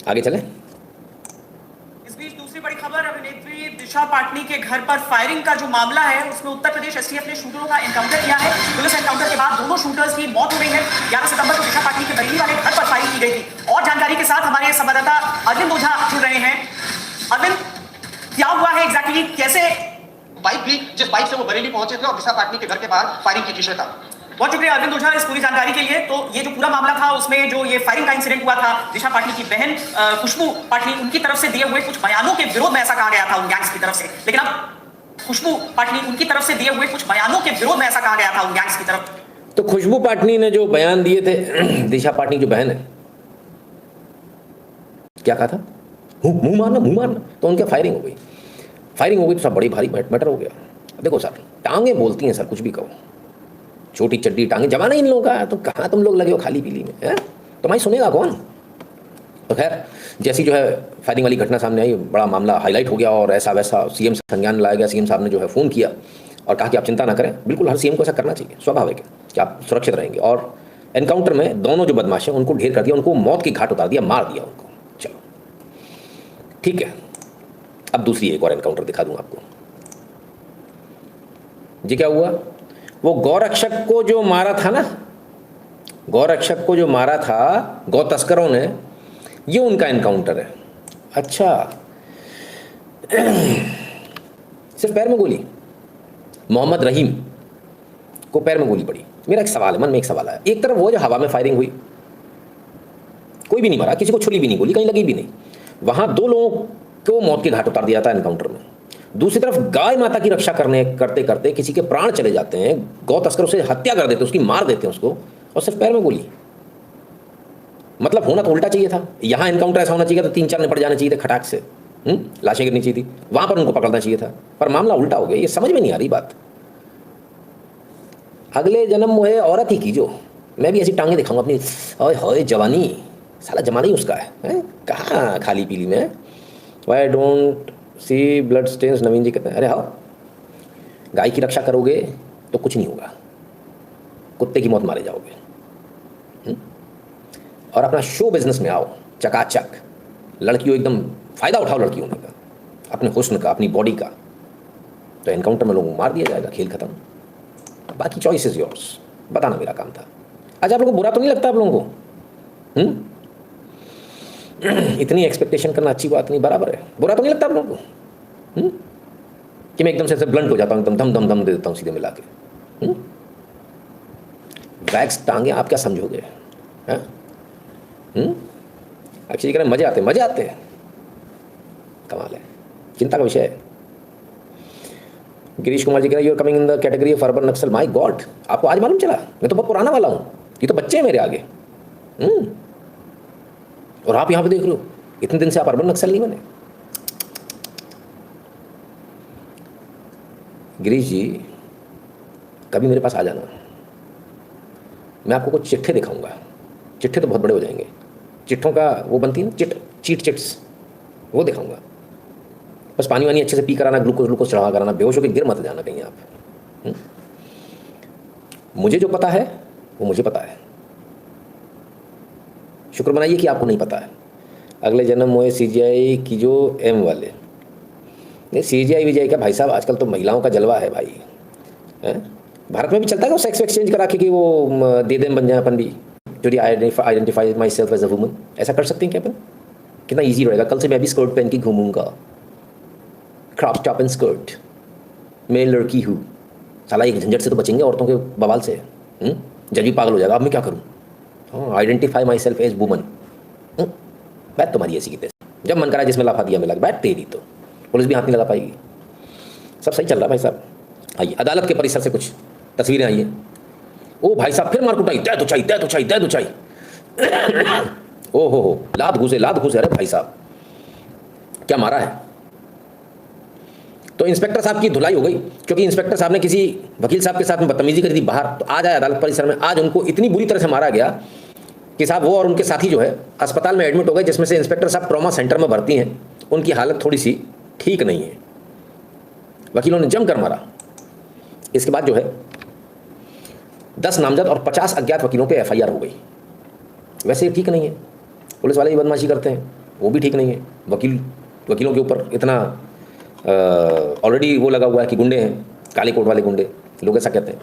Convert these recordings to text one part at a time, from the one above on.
आगे चले। इस बीच दूसरी बड़ी खबर, अभिनेत्री दिशा पाटनी के घर पर फायरिंग का जो मामला है उसमें उत्तर प्रदेश एसटीएफ ने शूटरों का एनकाउंटर किया है। पुलिस एनकाउंटर के बाद दोनों शूटर्स की मौत हो गई है। 11 सितंबर को दिशा पाटनी के बरेली वाले घर पर फायरिंग की गई थी। और जानकारी के साथ हमारे संवाददाता अरविंद ओझा जुड़ रहे हैं। अरविंद, क्या हुआ है एग्जैक्टली, कैसे जिस बाइक से वो बरेली पहुंचे थे और दिशा पाटनी के घर के बाहर फायरिंग की थी श्वेता। बहुत शुक्रिया अरविंद ओझा इस पूरी जानकारी के लिए। तो ये जो पूरा मामला था उसमें जो ये फायरिंग का इंसिडेंट हुआ था, दिशा पाटनी की बहन खुशबू पाटनी उनकी तरफ से दिए हुए कुछ बयानों के विरोध में ऐसा कहा गया था उन गैंग्स की तरफ से। लेकिन अब खुशबू पाटनी उनकी तरफ से दिए हुए कुछ बयानों के विरोध में ऐसा कहा गया था उन गैंग्स की तरफ। तो खुशबू पाटनी ने जो बयान दिए थे, दिशा पाटनी जो बहन है, क्या कहा था? मुंह मारना। तो उनके फायरिंग हो गई तो सब बड़ी भारी मैटर हो गया। देखो सर, टांगे बोलती हैं सर, कुछ भी कहो। छोटी चड्डी टांगे जमाना इन लोगों का, तो कहाँ तुम लोग लगे हो खाली पीली में, है? तुम्हारी सुनेगा कौन? तो खैर, जैसी जो है फायरिंग वाली घटना सामने आई, बड़ा मामला हाईलाइट हो गया और ऐसा वैसा सीएम से संज्ञान लाया गया। सीएम साहब ने जो है फ़ोन किया और कहा कि आप चिंता ना करें। बिल्कुल हर सीएम को ऐसा करना चाहिए, स्वाभाविक है कि आप सुरक्षित रहेंगे। और एनकाउंटर में दोनों जो बदमाश हैं उनको ढेर कर दिया, उनको मौत की घाट उतार दिया, मार दिया उनको। चलो ठीक है, अब दूसरी एक और एनकाउंटर दिखा दूँ आपको। जी क्या हुआ? वो गौरक्षक को जो मारा था ना, गौरक्षक को जो मारा था गौ तस्करों ने, ये उनका एनकाउंटर है। अच्छा, सिर्फ पैर में गोली, मोहम्मद रहीम को पैर में गोली पड़ी। मेरा एक सवाल है, मन में एक सवाल आया। एक तरफ वो जो हवा में फायरिंग हुई, कोई भी नहीं मरा, किसी को छुरी भी नहीं, गोली कहीं लगी भी नहीं, वहां दो लोगों को मौत के घाट उतार दिया था एनकाउंटर में। दूसरी तरफ गाय माता की रक्षा करते करते किसी के प्राण चले जाते हैं, गौ तस्कर उसे हत्या कर देते हैं, उसकी मार देते हैं उसको, और सिर्फ पैर में गोली। मतलब होना तो उल्टा चाहिए था। यहाँ एनकाउंटर ऐसा होना चाहिए था, 3-4 निपट जाने चाहिए थे खटाक से, लाशें गिरनी चाहिए थी, वहां पर उनको पकड़ना चाहिए था, पर मामला उल्टा हो गया। ये समझ में नहीं आ रही बात। अगले जन्म मुझे औरत ही कीजो, मैं भी ऐसी टांगे दिखाऊंगा अपनी। ओए जवानी, साला जमाना ही उसका है? कहाँ खाली पीली में? Why don't see blood stains, Naveen ji कहते हैं। अरे हाँ, गाय की रक्षा करोगे तो कुछ नहीं होगा, कुत्ते की मौत मारे जाओगे। और अपना शो बिजनेस में आओ चकाचक, लड़कियों एकदम फायदा उठाओ लड़कियों का, अपने हुस्न का, अपनी बॉडी का, तो एनकाउंटर में लोगों को मार दिया जाएगा, खेल खत्म। बाकी चॉइस इज योर्स। बताना मेरा काम था। आज आप लोगों को बुरा तो नहीं लगता? आप लोगों को इतनी एक्सपेक्टेशन करना अच्छी बात नहीं, बराबर है। बुरा तो नहीं लगता आप लोगों को कि मैं एकदम से ब्लंट हो जाता हूँ, एकदम दम दे देता हूँ सीधे मिला के? वैक्स टांगे आप क्या समझोगे? एक्चुअली करें मजे आते हैं। कमाल है, चिंता का विषय है। गिरीश कुमार जी कह रहे हैं, you are coming in the category of urban Naxal. My god, आपको आज मालूम चला? मैं तो बहुत पुराना वाला हूँ, ये तो बच्चे हैं मेरे आगे। और आप यहाँ पे देख रहे हो, इतने दिन से आप अर्बन नक्सल नहीं बने। गिरीश जी, कभी मेरे पास आ जाना, मैं आपको कुछ चिट्ठे दिखाऊंगा। चिट्ठे तो बहुत बड़े हो जाएंगे, चिट्ठों का वो बनती है ना, चीट चिट्स, वो दिखाऊंगा। बस पानी वानी अच्छे से पी कराना, ग्लूकोज चढ़ा कराना, बेहोश होकर गिर मत जाना कहीं आप। मुझे जो पता है वो मुझे पता है। शुक्र मनाइए कि आपको नहीं पता है। अगले जन्म हुए सीजीआई की जो एम वाले, नहीं सीजीआई विजय का भाई साहब, आजकल तो महिलाओं का जलवा है भाई। भारत में भी चलता है वो सेक्स एक्सचेंज करा के कि वो दे दें बन जाए अपन भी, जो identify myself as a woman. ऐसा कर सकते हैं क्या अपन? कितना ईजी रहेगा। कल से मैं भी स्कर्ट पहन के घूमूंगा, क्रॉप टॉप एंड स्कर्ट, मैं लड़की हूँ। साला एक झंझट से तो बचेंगे, औरतों के बवाल से। जज भी पागल हो जाएगा, अब मैं क्या करूँ? हाँ, identify myself as woman. बैठ तुम्हारी ऐसी की तैसी, जब मन करा जिसमें लाफा दिया मैं लग बैठ तेरी, तो पुलिस भी हाथ नहीं लगा पाएगी। सब सही चल रहा भाई साहब। आइए, अदालत के परिसर से कुछ तस्वीरें आई हैं। ओ भाई साहब, फिर मार कुटाई, दे तो चाई। ओ हो, लात घुसे। अरे भाई साहब, क्या मारा है? तो इंस्पेक्टर साहब की धुलाई हो गई, क्योंकि इंस्पेक्टर साहब ने किसी वकील साहब के साथ में बदतमीजी करी थी बाहर। तो आज आए अदालत परिसर में, आज उनको इतनी बुरी तरह से मारा गया कि साहब वो और उनके साथी जो है अस्पताल में एडमिट हो गए, जिसमें से इंस्पेक्टर साहब ट्रॉमा सेंटर में भर्ती हैं। उनकी हालत थोड़ी सी ठीक नहीं है, वकीलों ने जमकर मारा। इसके बाद जो है 10 नामजद और 50 अज्ञात वकीलों पे FIR हो गई। वैसे ठीक नहीं है, पुलिस वाले भी बदमाशी करते हैं, वो भी ठीक नहीं है। वकीलों के ऊपर इतना ऑलरेडी वो लगा हुआ है कि गुंडे हैं, काले कोट वाले गुंडे, लोग ऐसा कहते हैं।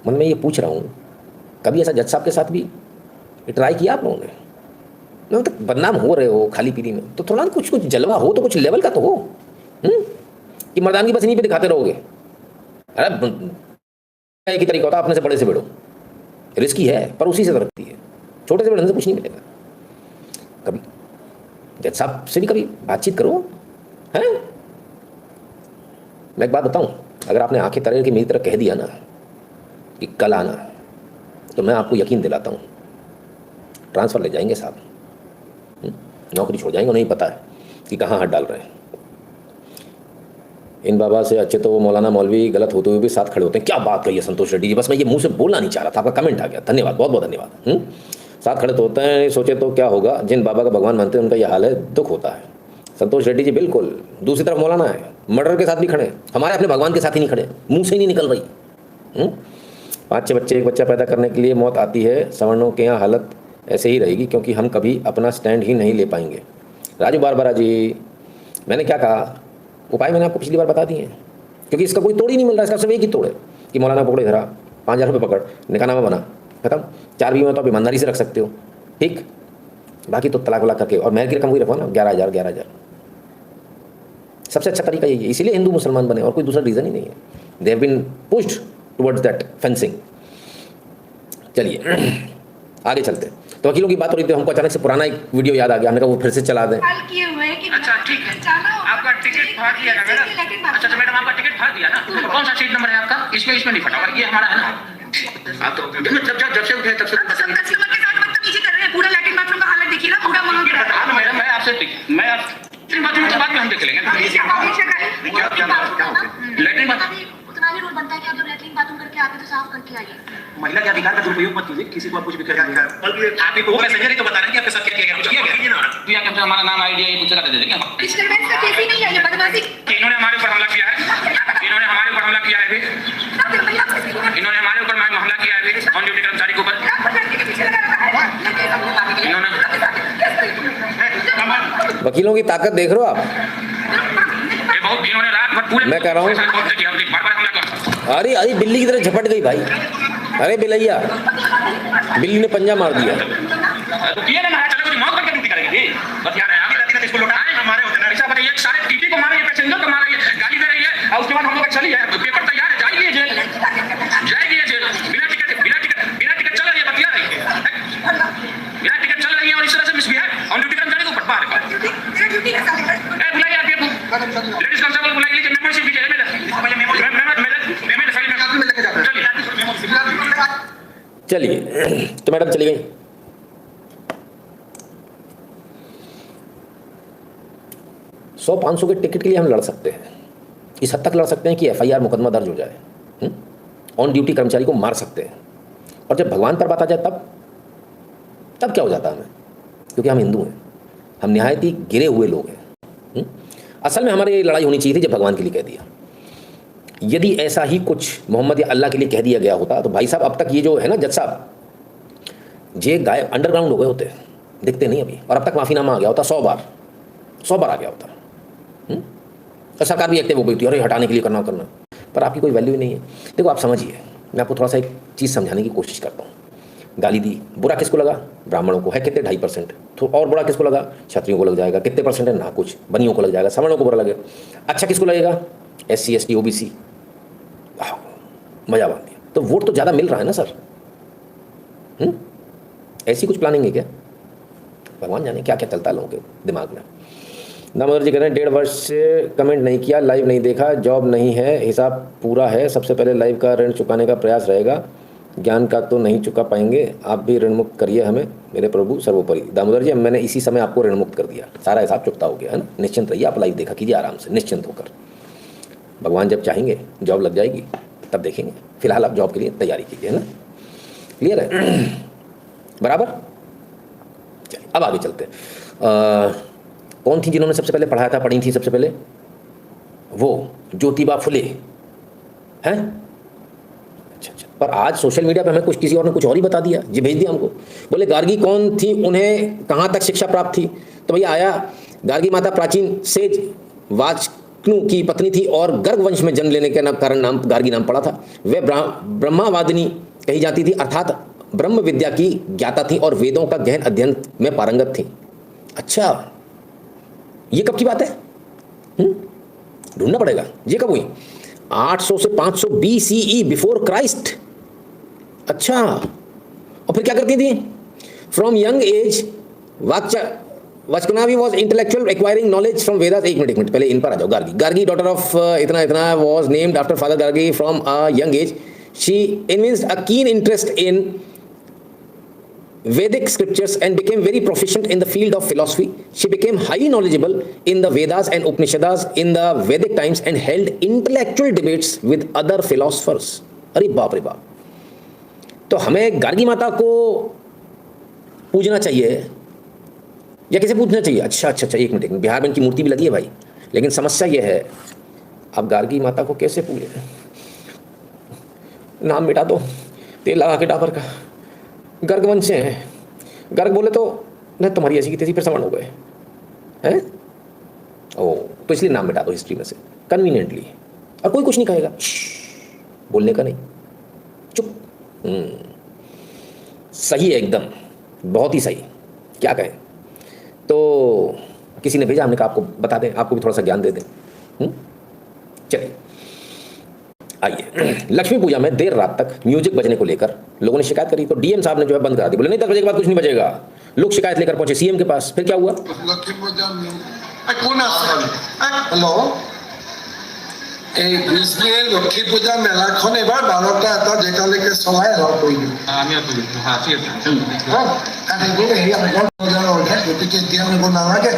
मन में ये पूछ रहा हूँ, कभी ऐसा जज साहब के साथ भी ट्राई किया आप लोगों ने? नहीं तो बदनाम हो रहे हो खाली पीली में, तो थोड़ा कुछ जलवा हो, तो कुछ लेवल का तो हो। कि मर्दानगी बस इन्हीं पे दिखाते रहोगे। अरे एक ही तरीका होता है, अपने से बड़े से भिड़ो, रिस्की है पर उसी से तरक्की है, छोटे से बड़े से कुछ नहीं मिलेगा। कभी जज साहब से भी कभी बातचीत करो, हैं? मैं एक बात बताऊं, अगर आपने आंखें तरे के मेरी तरह कह दिया ना कि कल आना, तो मैं आपको यकीन दिलाता हूं ट्रांसफ़र ले जाएंगे साहब, नौकरी छोड़ जाएंगे, नहीं पता है कि कहाँ हाथ डाल रहे हैं। इन बाबा से अच्छे तो वो मौलाना मौलवी गलत होते हुए भी साथ खड़े होते हैं। क्या बात कही है संतोष रेड्डी जी, बस मैं ये मुंह से बोलना नहीं चाह रहा था, आपका कमेंट आ गया, धन्यवाद, बहुत बहुत धन्यवाद। साथ खड़े तो होते हैं, सोचे तो क्या होगा, जिन बाबा का भगवान मानते हैं उनका यह हाल है, दुख होता है। संतोष रेड्डी जी बिल्कुल। दूसरी तरफ मौलाना है, मर्डर के साथ भी खड़े, हमारे अपने भगवान के साथ ही नहीं खड़े, मुँह से ही नहीं निकल रही। 5-6 बच्चे, एक बच्चा पैदा करने के लिए मौत आती है। सवर्णों के यहाँ हालत ऐसे ही रहेगी क्योंकि हम कभी अपना स्टैंड ही नहीं ले पाएंगे। राजू बारबारा जी, मैंने क्या कहा, उपाय मैंने आपको पिछली बार बता दिए हैं, क्योंकि इसका कोई तोड़ ही नहीं मिल रहा। इसका सिर्फ एक ही तोड़ है कि मौलाना पकड़े धरा, 5,000 रुपये पकड़, निकाहनामा बना, खत्म। 4 बीवी में तो आप ईमानदारी से रख सकते हो, ठीक। बाकी तो तलाक वलाक करके, और महर की रकम वही रखो ना, 11,000। सबसे अच्छा तरीका यही है, इसीलिए हिंदू मुसलमान बने, और कोई दूसरा रीज़न ही नहीं है। They have been pushed towards that fencing. चलिए आगे चलते। तो वकीलों की बात हो रही थी, हमको अचानक से पुराना एक वीडियो याद आ गया, हमने कहा वो फिर से चला दें। अच्छा ठीक है, आपका टिकट फाड़ दिया ना मैडम? अच्छा मैडम आपका टिकट फाड़ दिया ना? तो कौन सा सीट नंबर है आपका? इसमें नहीं फटा हुआ, ये हमारा है ना। आप तो जब से उठे तब से कस्टमर के साथ बदतमीजी कर रहे हैं। पूरा लैट्रिन बाथरूम का हालत देखिए ना, पूरा वहां पे बता दो मैडम, मैं आपसे लैट्रिन बाथरूम के बाद में हम देख लेंगे। लैट्रिन बाथरूम उतना ही रूल बनता है कि आप जब लैट्रिन बाथरूम करके आते तो साफ करके आइए। महिला के अधिकार का दुरुपयोग मत कीजिए, किसी को आप कुछ भी करिए। आप वो मैसेंजर ही तो बता रहे हैं कि आपके साथ क्या किया गया, कुछ किया गया ना? तो यहाँ पे हमारा नाम आईडी ये पूछेगा, दे देंगे क्या? डिस्टर्बेंस का केस ही नहीं है ये, बदमाशी। इन्होंने हमारे ऊपर हमला किया है, इन्होंने हमारे ऊपर हमला किया है अभी, इन्होंने हमारे ऊपर हमला किया है अभी ऑन ड्यूटी कर्मचारी के ऊपर। वकीलों की ताकत देख रहे हो आप? बहुत इन्होंने रात भर पूरे, मैं कह रहा हूँ, अरे बिल्ली की तरह झपट गई भाई। अरे बिलैया, बिल्ली ने पंजा मार दिया। ये ना चलो कोई मौत करके ड्यूटी करेगी बस यार, आगे रहती है इसको लौटाए हमारे होते ना। ऐसा बताइए, सारे टीटी को मारे, पैसेंजर को मारे, गाली दे रही है, और उसके बाद हम लोग चली है, पेपर तैयार है, जाएगी जेल, जाएगी जेल। बिना टिकट चल रही है, बतिया रही है, बिना टिकट चल रही है, और इस तरह से मिसबिहेव ऑन ड्यूटी कर्मचारी को पटवा रहे हैं। बुलाइए आप ये लेडीज कांस्टेबल बुलाइए, मेंबरशिप दीजिए मेरे चलिए। तो मैडम चली गई। सौ 500 के टिकट के लिए हम लड़ सकते हैं, इस हद तक लड़ सकते हैं कि FIR मुकदमा दर्ज हो जाए, ऑन ड्यूटी कर्मचारी को मार सकते हैं। और जब भगवान पर बात आ जाए तब क्या हो जाता है हमें? क्योंकि हम हिंदू हैं, हम निहायत ही गिरे हुए लोग हैं। असल में हमारी लड़ाई होनी चाहिए थी जब भगवान के लिए कह दिया। यदि ऐसा ही कुछ मोहम्मद या अल्लाह के लिए कह दिया गया होता तो भाई साहब अब तक ये जो है ना जज साहब, ये गायब अंडरग्राउंड हो गए होते, दिखते नहीं अभी, और अब तक माफीनामा आ गया होता 100 बार आ गया होता। और सरकार भी एक्टिव हो गई थी, अरे हटाने के लिए करना। पर आपकी कोई वैल्यू ही नहीं है। देखो आप समझिए, मैं आपको थोड़ा सा एक चीज़ समझाने की कोशिश करता हूँ। गाली दी, बुरा किसको लगा? ब्राह्मणों को। है कितने? 2.5%। तो और बुरा किसको लगा? क्षत्रियों को लग जाएगा। कितने परसेंट है? ना कुछ। बनियों को लग जाएगा, सवर्णों को बुरा लगे। अच्छा किसको लगेगा? SC ST OBC। मजा बांध दिया। तो वोट तो ज़्यादा मिल रहा है ना सर। ऐसी कुछ प्लानिंग है क्या? भगवान जाने क्या क्या चलता है लोगों के दिमाग में। दामोदर जी कह रहे हैं 1.5 वर्ष से कमेंट नहीं किया, लाइव नहीं देखा, जॉब नहीं है, हिसाब पूरा है। सबसे पहले लाइव का ऋण चुकाने का प्रयास रहेगा, ज्ञान का तो नहीं चुका पाएंगे। आप भी ऋण मुक्त करिए हमें, मेरे प्रभु सर्वोपरि। दामोदर जी मैंने इसी समय आपको ऋण मुक्त कर दिया, सारा हिसाब चुकता हो गया है ना। निश्चिंत रहिए, आप लाइव देखा कीजिए आराम से, निश्चिंत होकर। भगवान जब चाहेंगे जॉब लग जाएगी तब देखेंगे। फिलहाल आप जॉब के लिए तैयारी कीजिए, है ना। क्लियर है? बराबर। चलिए अब आगे चलते हैं। कौन थी जिन्होंने सबसे पहले पढ़ाया था, पढ़ी थी सबसे पहले? वो ज्योतिबा फुले हैं। अच्छा, पर आज सोशल मीडिया पे हमें कुछ किसी और ने कुछ और ही बता दिया, जी भेज दिया हमको। बोले गार्गी कौन थी, उन्हें कहाँ तक शिक्षा प्राप्त थी, तो भैया आया, गार्गी माता प्राचीन सेज वाचक्नु की पत्नी थी और गर्ग वंश में जन्म लेने के कारण नाम गार्गी नाम पड़ा था। वे ब्रह्मावादिनी कही जाती थी, अर्थात ब्रह्म विद्या की ज्ञाता थी और वेदों का गहन अध्ययन में पारंगत थी। अच्छा, ये कब की बात है? ढूंढना पड़ेगा, ये कब हुई? 800 से 500 BCE, बिफोर क्राइस्ट। अच्छा, और फिर क्या करती थी? From young age Vachaknavi was intellectual acquiring knowledge from Vedas. एक मिनट पहले इन पर आ जाओ। गार्गी डॉटर ऑफ इतना इतना was named after father Gargi from a young age. She evinced a keen interest in Vedic scriptures and became very proficient in the field of philosophy. She became highly knowledgeable in the Vedas and Upanishads in the Vedic times and held intellectual debates with other philosophers. अरे बाप रे बाप! तो हमें गार्गी माता को पूजना चाहिए या कैसे पूजना चाहिए? अच्छा, एक मिनट, बिहार में इनकी मूर्ति भी लगी है भाई, लेकिन समस्या ये है, अब गार्गी माता को कैसे पूजे? नाम मिटा दो, तेल लगा के डाबर का, गर्ग वंश से हैं। गर्ग बोले तो नहीं, तुम्हारी ऐसी की तैसी फिर सवर्ण हो गए हैं। ओ, तो इसलिए नाम मिटा दो हिस्ट्री में से कन्वीनियंटली, और कोई कुछ नहीं कहेगा, बोलने का नहीं, चुप। सही है एकदम, बहुत ही सही। क्या कहें? तो किसी ने भेजा, हमने कहा आपको बता दें, आपको भी थोड़ा सा ज्ञान दे दें। चलिए आइए। लक्ष्मी पूजा में देर रात तक म्यूजिक बजने को लेकर लोगों ने शिकायत करी, तो डीएम साहब ने जो है बंद करा दी। बोले नहीं, 10 बजे के बाद कुछ नहीं बजेगा। लोग शिकायत लेकर पहुंचे सीएम के पास। फिर क्या हुआ? लक्ष्मी पूजा हेलो, এই বিজলিয়ে লক্ষ্মী পূজা মেলাখন এবাৰ 12টা এটা যেটালৈকে চলাই অলপ কৰি দিম। আমি হ্যাঁ ঠিক আছে। হ্যাঁ, কাৰণ এইবোৰ হেৰি আমাৰ বজাৰৰ অৰ্ডাৰ, গতিকে এতিয়া আনিব নালাগে।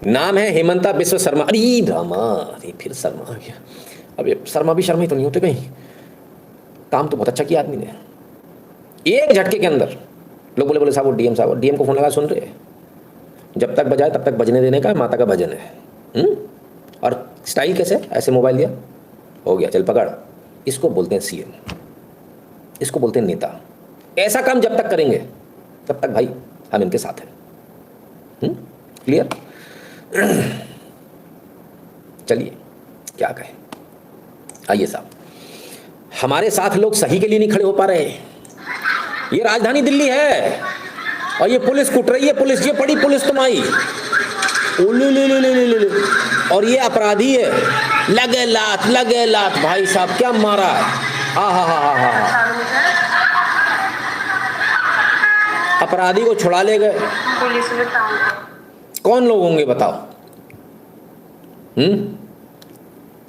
नाम है हेमंता बिस्व शर्मा। अरे रामा, अरे फिर शर्मा आ गया। अब ये शर्मा भी शर्मा ही तो नहीं होते कहीं। काम तो बहुत अच्छा किया आदमी ने, एक झटके के अंदर। लोग बोले साहब वो डीएम साहब, डीएम को फोन लगा, सुन रहे, जब तक बजाए तब तक बजने देने का माता का भजन है। और स्टाइल कैसे? ऐसे मोबाइल दिया, हो गया, चल पकड़। इसको बोलते हैं सीएम, इसको बोलते हैं नेता। ऐसा काम जब तक करेंगे तब तक भाई हम इनके साथ हैं। क्लियर? चलिए क्या कहें। आइए साहब, हमारे साथ लोग सही के लिए नहीं खड़े हो पा रहे। ये राजधानी दिल्ली है और ये पुलिस कुट रही है, पुलिस, ये बड़ी पुलिस तुम आई, और ये अपराधी है, लगे लात भाई साहब क्या मारा है। हा। अपराधी को छुड़ा ले गए। कौन लोग होंगे बताओ?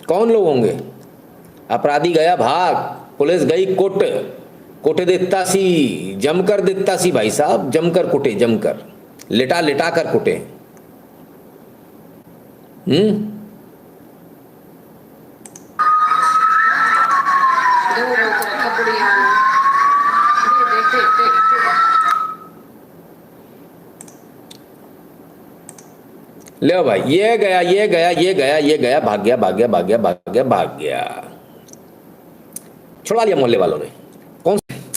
कौन लोग होंगे? अपराधी गया भाग, पुलिस गई कोटे देता सी, जमकर देता सी भाई साहब, जमकर कुटे, जमकर लिटा कर कुटे। ले भाई, ये गया, भाग गया। छुड़ा लिया मोहल्ले वालों ने।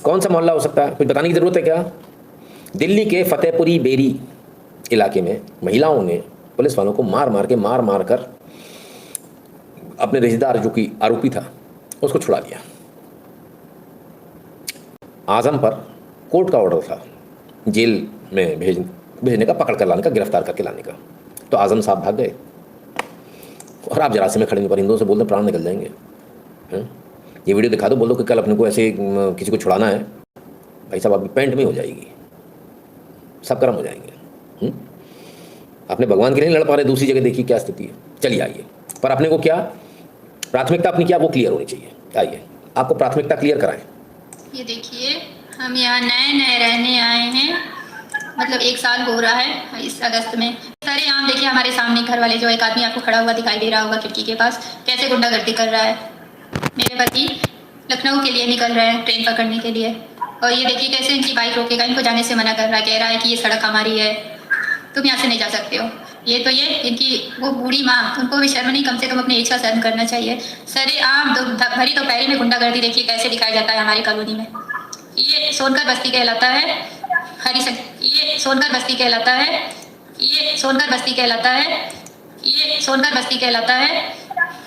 कौन सा मोहल्ला हो सकता है? कुछ बताने की जरूरत है क्या? दिल्ली के फतेहपुरी बेरी इलाके में महिलाओं ने पुलिस वालों को मार कर अपने रिश्तेदार जो कि आरोपी था उसको छुड़ा लिया। आजम पर कोर्ट का ऑर्डर था जेल में भेजने का, पकड़ कर लाने का, गिरफ्तार करके लाने का। तो आजम साहब भाग गए और आप जरासे में खड़े नहीं पर हिंदुओं से बोल दो प्राण निकल जाएंगे। ये वीडियो दिखा दो, बोल दो कि कल अपने को ऐसे किसी को छुड़ाना है, भाई साहब आपकी पैंट में हो जाएगी, सब गर्म हो जाएंगे। अपने भगवान के लिए लड़ पा रहे, दूसरी जगह देखिए क्या स्थिति है। चलिए आइए, पर अपने को क्या प्राथमिकता अपनी क्या वो क्लियर होनी चाहिए। आइए आपको प्राथमिकता क्लियर कराएं। ये देखिए, हम यहाँ नए रहने आए हैं, मतलब 1 साल हो रहा है इस अगस्त में। सारे यहाँ देखिए हमारे सामने घर वाले, जो एक आदमी आपको खड़ा हुआ दिखाई दे रहा होगा खिड़की के पास, कैसे गुंडागर्दी कर रहा है। मेरे पति लखनऊ के लिए निकल रहे हैं ट्रेन पकड़ने के लिए, और ये देखिए कैसे इनकी बाइक रोकेगा, इनको जाने से मना कर रहा है, कह रहा है कि ये सड़क हमारी है। तुम यहाँ से नहीं जा सकते हो। ये तो ये इनकी वो बूढ़ी माँ, उनको भी शर्म नहीं कम से कम अपनी इच्छा सहन करना चाहिए। सरेआम भरी दोपहरी में गुंडागर्दी देखिए कैसे दिखाया जाता है हमारी कॉलोनी में। ये सोनकर बस्ती कहलाता है ये सोनकर बस्ती कहलाता है ये सोनकर बस्ती कहलाता है ये सोनकर बस्ती कहलाता है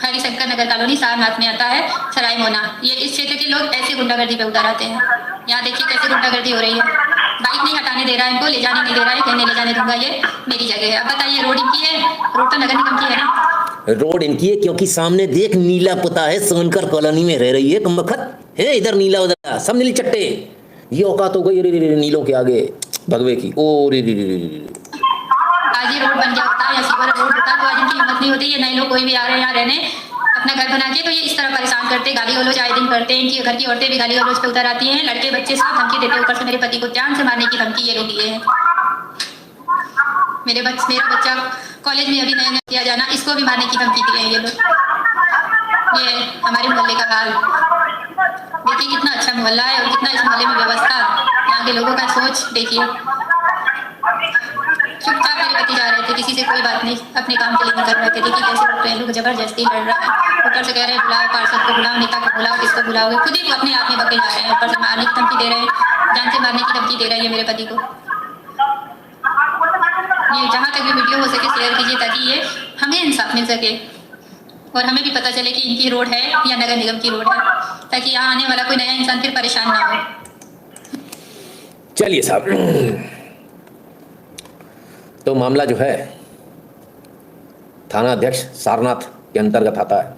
हरिशंकर नगर कॉलोनी सारनाथ में आता है, सराय मोना। ये इस क्षेत्र के लोग ऐसे गुंडागर्दी पे उतर आते हैं। यहाँ देखिए कैसे गुंडागर्दी हो रही है। बाइक नहीं हटाने दे रहा है, इनको ले जाने नहीं दे रहा है, कहने ले जाने दूंगा, ये मेरी जगह है। अब बताइए रोड इनकी है, रोड तो नगर निगम की है ना। रोड इनकी है क्योंकि सामने देख नीला पुता है, सोनकर कॉलोनी में रह रही है कमबख्त है, इधर नीला उधर सब नीली चट्टे। ये औकात हो गई नीलों के आगे भगवे की। ओ रे रे रे आज ये रोड बन गया होता या सीवर रोड होता तो आज इनकी हिम्मत नहीं होती। ये नए लोग कोई भी आ रहे हैं यहाँ रहने अपना घर बना के, तो ये इस तरह परेशान करते, गाली गलौज आए दिन करते हैं। इनकी घर की औरतें भी गाली गलौज पे उतर आती हैं, लड़के बच्चे सब धमकी देते हैं। ऊपर से मेरे पति को जान से मारने की धमकी ये लोग दिए हैं। मेरा बच्चा कॉलेज में अभी नया किया जाना, इसको भी मारने की धमकी दिए हैं ये लोग। ये हमारे मोहल्ले का हाल देखिए, कितना अच्छा मोहल्ला है और कितना इस मोहल्ले में व्यवस्था, यहाँ के लोगों का सोच देखिए। चुपचाप मेरे पति जा रहे थे, किसी से कोई बात नहीं, अपने काम के लिए नहीं कर रहे थे। देखिए कैसे लोग लोग जबरदस्ती लड़ रहा है। ऊपर से कह रहे हैं बुलाओ पार्षद को, बुलाओ नेता को, बुलाओ किसको बुलाओगे, खुद ही अपने आप में बके जा रहे हैं। ऊपर से मारने की धमकी दे रहे हैं, जान से मारने की धमकी दे रही है मेरे पति को। ये जहाँ तक भी वीडियो हो सके शेयर कीजिए ताकि ये हमें इंसाफ मिल सके और हमें भी पता चले कि इनकी रोड है या नगर निगम की रोड है, ताकि यहाँ आने वाला कोई नया इंसान फिर परेशान ना हो। चलिए साहब, तो मामला जो है थाना अध्यक्ष सारनाथ के अंतर्गत आता है,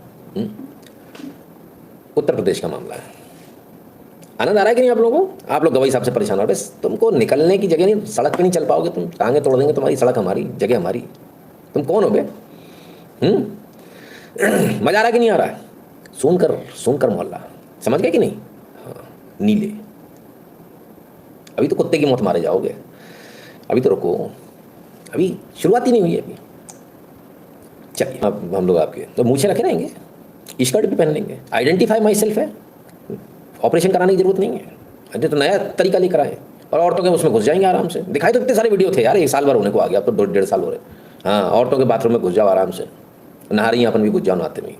उत्तर प्रदेश का मामला है। आनंद आ रहा है कि नहीं आप लोगों को? आप लोग गवाही साहब से परेशान हो रहे, तुमको निकलने की जगह नहीं, सड़क पे नहीं चल पाओगे तुम, टांगे तोड़ देंगे तुम्हारी, सड़क हमारी, जगह हमारी। तुम कौन हो बे? मजा आ रहा है कि नहीं आ रहा है? सोनकर मोहल्ला समझ गए कि नहीं? हाँ, नीले। अभी तो कुत्ते की मौत मारे जाओगे, अभी तो रुको, अभी शुरुआत ही नहीं हुई है अभी। चलिए अब हम लोग आपके तो मूछे रखे रहेंगे, स्कर्ट भी पहन लेंगे, आइडेंटिफाई माई सेल्फ है, ऑपरेशन कराने की जरूरत नहीं है। अरे तो नया तरीका लेकर आए और औरतों के उसमें घुस जाएंगे आराम से। दिखाई तो कितने सारे वीडियो थे यार, 1 साल भर होने को आ गया, अब तो 2.5 साल हो रहे। हाँ, औरतों के बाथरूम में घुस जाओ आराम से, नहा रही हैं अपन भी घुस जाओ नहाते में,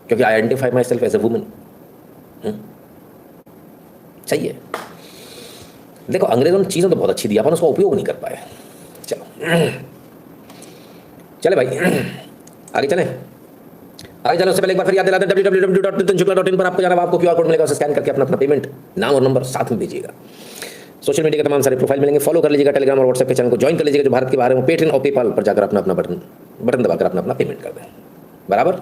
क्योंकि identify myself as a woman. सही है। देखो अंग्रेजों ने चीज़ें तो बहुत अच्छी दी, अपन उसका उपयोग नहीं कर पाए। चलो चले भाई आगे चलें। आगे चलो, उससे पहले एक बार फिर याद दिलाते हैं www.nitinshukla.in पर आपको जाना, आपको QR कोड मिलेगा, उसे स्कैन करके अपना पेमेंट नाम और नंबर साथ में भेजिएगा। सोशल मीडिया के तमाम सारे प्रोफाइल मिलेंगे, फॉलो कर लीजिएगा, टेलीग्राम और व्हाट्सएप के चैनल को ज्वाइन कर लीजिएगा जो भारत के बाहर में, पेटीएम और पेपाल पर जाकर अपना बटन दबाकर अपना पेमेंट कर दें। बराबर।